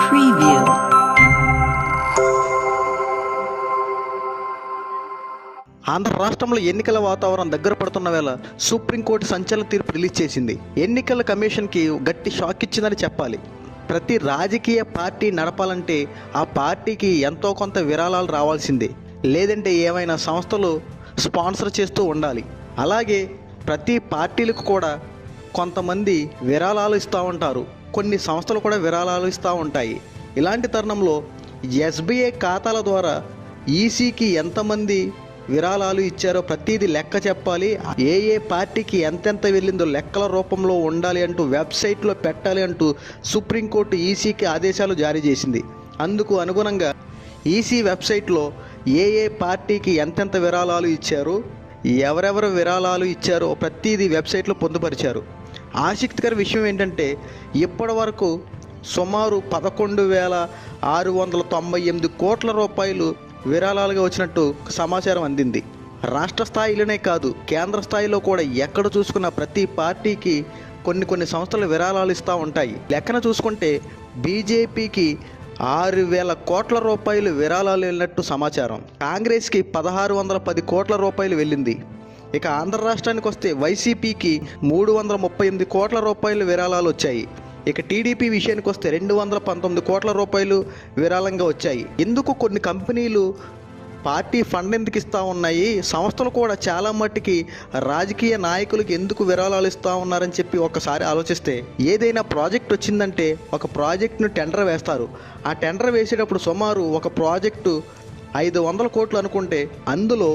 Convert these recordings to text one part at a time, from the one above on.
Preview. Andhra రాష్ట్రంలో ఎన్నికల వాతావరణం దగ్గర పడుతున్న వేళ సుప్రీంకోర్టు సంచలన తీర్పు రిలీజ్ చేసింది. ఎన్నికల కమిషన్కి గట్టి షాక్ ఇచ్చిందని చెప్పాలి. ప్రతి రాజకీయ పార్టీ నడపాలంటే ఆ పార్టీకి ఎంతో కొంత విరాళాలు రావాల్సిందే, లేదంటే ఏమైనా సంస్థలు స్పాన్సర్ చేస్తూ ఉండాలి. అలాగే ప్రతి పార్టీలకు కూడా కొంతమంది విరాళాలు ఇస్తూ ఉంటారు, కొన్ని సంస్థలు కూడా విరాళాలు ఇస్తూ ఉంటాయి. ఇలాంటి తరుణంలో ఎస్బీఐ ఖాతాల ద్వారా ఈసీకి ఎంతమంది విరాళాలు ఇచ్చారో ప్రతిదీ లెక్క చెప్పాలి. ఏ ఏ పార్టీకి ఎంతెంత వెళ్ళిందో లెక్కల రూపంలో ఉండాలి అంటూ వెబ్సైట్లో పెట్టాలి అంటూ సుప్రీంకోర్టు ఈసీకి ఆదేశాలు జారీ చేసింది. అందుకు అనుగుణంగా ఈసీ వెబ్సైట్లో ఏ ఏ పార్టీకి ఎంతెంత విరాళాలు ఇచ్చారు, ఎవరెవరు విరాళాలు ఇచ్చారో ప్రతిదీ వెబ్సైట్లో పొందుపరిచారు. ఆసక్తికర విషయం ఏంటంటే ఇప్పటి వరకు సుమారు 11,698 కోట్ల రూపాయలు విరాళాలుగా వచ్చినట్టు సమాచారం అందింది. రాష్ట్ర స్థాయిలోనే కాదు, కేంద్ర స్థాయిలో కూడా ఎక్కడ చూసుకున్న ప్రతి పార్టీకి కొన్ని సంస్థలు విరాళాలు ఇస్తూ ఉంటాయి. లెక్కన చూసుకుంటే బీజేపీకి 6,000 కోట్ల రూపాయలు విరాళాలు వెళ్ళినట్టు సమాచారం. కాంగ్రెస్కి 1,610 కోట్ల రూపాయలు వెళ్ళింది. ఇక ఆంధ్ర రాష్ట్రానికి వస్తే వైసీపీకి 338 కోట్ల రూపాయలు విరాళాలు వచ్చాయి. ఇక టీడీపీ విషయానికి వస్తే 219 కోట్ల రూపాయలు విరాళంగా వచ్చాయి. ఎందుకు కొన్ని కంపెనీలు పార్టీ ఫండ్ ఎందుకు ఇస్తూ ఉన్నాయి, సంస్థలు కూడా చాలా మట్టుకి రాజకీయ నాయకులకు ఎందుకు విరాళాలు ఇస్తూ ఉన్నారని చెప్పి ఒకసారి ఆలోచిస్తే, ఏదైనా ప్రాజెక్ట్ వచ్చిందంటే ఒక ప్రాజెక్టును టెండర్ వేస్తారు. ఆ టెండర్ వేసేటప్పుడు సుమారు ఒక ప్రాజెక్టు 500 కోట్లు అనుకుంటే అందులో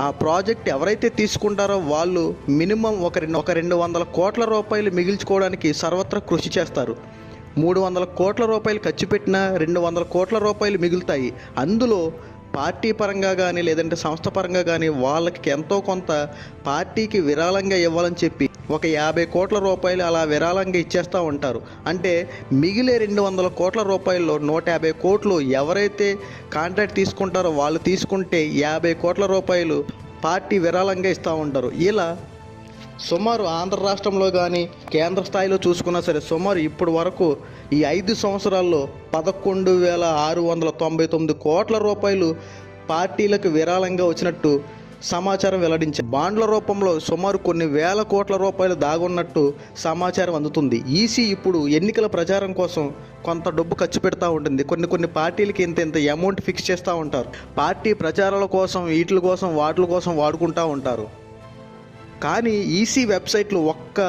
ఆ ప్రాజెక్ట్ ఎవరైతే తీసుకుంటారో వాళ్ళు మినిమం ఒక 200 కోట్ల రూపాయలు మిగిల్చుకోవడానికి సర్వత్రా కృషి చేస్తారు. 300 కోట్ల రూపాయలు ఖర్చు పెట్టినా 200 కోట్ల రూపాయలు మిగులుతాయి. అందులో పార్టీ పరంగా కానీ లేదంటే సంస్థ పరంగా కానీ వాళ్ళకి ఎంతో కొంత పార్టీకి విరాళంగా ఇవ్వాలని చెప్పి ఒక 50 కోట్ల రూపాయలు అలా విరాళంగా ఇచ్చేస్తూ ఉంటారు. అంటే మిగిలే 200 కోట్ల రూపాయల్లో 150 కోట్లు ఎవరైతే కాంట్రాక్ట్ తీసుకుంటారో వాళ్ళు తీసుకుంటే 50 కోట్ల రూపాయలు పార్టీ విరాళంగా ఇస్తూ ఉంటారు. ఇలా సుమారు ఆంధ్ర రాష్ట్రంలో కానీ కేంద్ర స్థాయిలో చూసుకున్నా సరే సుమారు ఇప్పటి వరకు ఈ 5 సంవత్సరాల్లో 11,699 కోట్ల రూపాయలు పార్టీలకు విరాళంగా వచ్చినట్టు సమాచారం వెల్లడించారు. బాండ్ల రూపంలో సుమారు కొన్ని వేల కోట్ల రూపాయలు దాగున్నట్టు సమాచారం అందుతుంది. ఈసీ ఇప్పుడు ఎన్నికల ప్రచారం కోసం కొంత డబ్బు ఖర్చు పెడతా ఉంటుంది. కొన్ని పార్టీలకి ఇంత అమౌంట్ ఫిక్స్ చేస్తూ ఉంటారు. పార్టీ ప్రచారాల కోసం వాటి కోసం వాడుకుంటూ ఉంటారు. కానీ ఈసీ వెబ్సైట్లో ఒక్క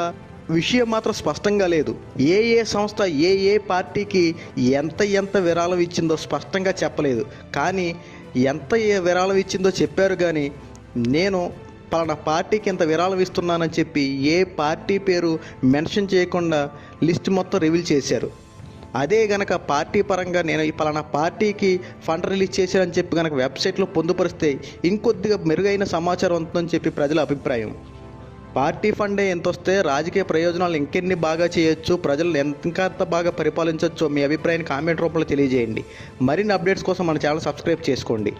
విషయం మాత్రం స్పష్టంగా లేదు. ఏ సంస్థ ఏ పార్టీకి ఎంత విరాళం ఇచ్చిందో స్పష్టంగా చెప్పలేదు. కానీ ఎంత విరాళం ఇచ్చిందో చెప్పారు, కానీ నేను పలానా పార్టీకి ఇంత విరాళం ఇస్తున్నానని చెప్పి ఏ పార్టీ పేరు మెన్షన్ చేయకుండా లిస్ట్ మొత్తం రివీల్ చేశారు. అదే గనక పార్టీ పరంగా నేను ఈ పలానా పార్టీకి ఫండ్ రిలీజ్ చేశానని చెప్పి కనుక వెబ్సైట్లో పొందుపరిస్తే ఇంకొద్దిగా మెరుగైన సమాచారం ఉంటుందని చెప్పి ప్రజల అభిప్రాయం. పార్టీ ఫండే ఎంత వస్తే రాజకీయ ప్రయోజనాలు ఇంకెన్ని బాగా చేయొచ్చు, ప్రజలు ఎంత బాగా పరిపాలించవచ్చో మీ అభిప్రాయాన్ని కామెంట్ రూపంలో తెలియజేయండి. మరిన్ని అప్డేట్స్ కోసం మన ఛానల్ సబ్స్క్రైబ్ చేసుకోండి.